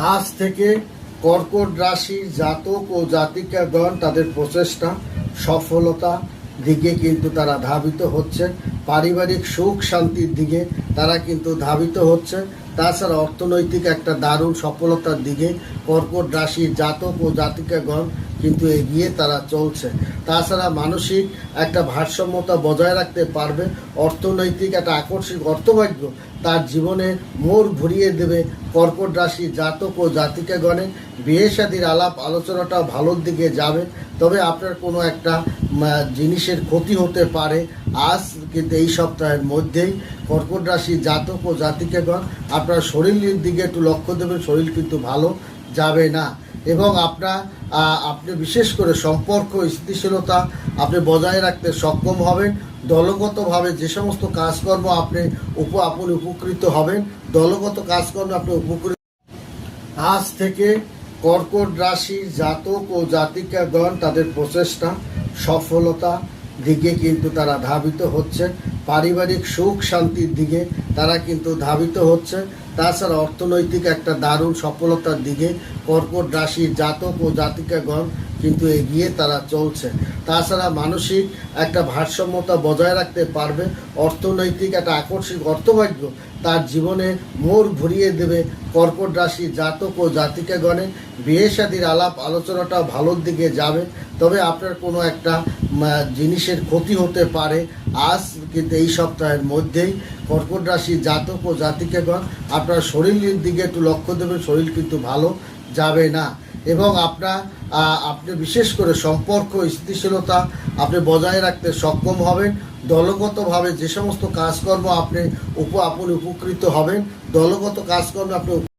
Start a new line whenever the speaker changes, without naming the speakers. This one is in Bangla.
আজ থেকে কর্কট রাশির জাতক ও জাতিকাগণ তাদের প্রচেষ্টা সফলতা দিকে কিন্তু তারা ধাবিত হচ্ছে। পারিবারিক সুখ শান্তির দিকে তারা কিন্তু ধাবিত হচ্ছে। তাছাড়া অর্থনৈতিক একটা দারুণ সফলতার দিকে কর্কট রাশির জাতক ও জাতিকাগণ কিন্তু এগিয়ে তারা চলছে। তাছাড়া মানসিক একটা ভারসাম্যতা বজায় রাখতে পারবে। অর্থনৈতিক একটা আকস্মিক অর্থভাগ্য তার জীবনে মোড় ঘুরিয়ে দেবে। কর্কট রাশি জাতক ও জাতিকাগণের বিয়ে শাদীর আলাপ আলোচনাটা ভালোর দিকে যাবে। তবে আপনার কোনো একটা জিনিসের ক্ষতি হতে পারে। আজ কিন্তু এই সপ্তাহের মধ্যেই কর্কট রাশি জাতক ও জাতিকাগণ আপনার শরীরের দিকে একটু লক্ষ্য দেবেন। শরীর কিন্তু ভালো যাবে না এবং আপনি বিশেষ করে সম্পর্ক স্থিতিশীলতা আপনি বজায় রাখতে সক্ষম হবেন। দলগতভাবে যে সমস্ত কাজকর্ম আপনি উপকৃত হবেন। দলগত কাজকর্মে আপনি উপকৃত। আজ থেকে কর্কট রাশির জাতক ও জাতিকাগণ তাদের প্রচেষ্টা সফলতা দিকে কিন্তু তারা ধাবিত হচ্ছে। পারিবারিক সুখ শান্তির দিকে তারা কিন্তু ধাবিত হচ্ছে। তাছাড়া অর্থনৈতিক একটা দারুণ সফলতার দিকে কর্কট রাশির জাতক ও জাতিকাগণ কিন্তু এগিয়ে তারা চলছে। তাছাড়া মানসিক একটা ভারসাম্যতা বজায় রাখতে পারবে। অর্থনৈতিক একটা আকস্মিক অর্থভাগ্য তার জীবনে মোড় ঘুরিয়ে দেবে। কর্কট রাশি জাতক ও জাতিকাগণের বিয়ে শাদীর আলাপ আলোচনাটা ভালোর দিকে যাবে। তবে আপনার কোনো একটা জিনিসের ক্ষতি হতে পারে। আজ কিন্তু এই সপ্তাহের মধ্যেই কর্কট রাশি জাতক ও জাতিকাগণ আপনার শরীরের দিকে একটু লক্ষ্য দেবেন। শরীর কিন্তু ভালো যাবে না এবং আপনি বিশেষ করে সম্পর্ক স্থিতিশীলতা আপনি বজায় রাখতে সক্ষম হবেন। দলগতভাবে যে সমস্ত কাজকর্ম আপনি উপকৃত হবেন। দলগত কাজকর্মে আপনি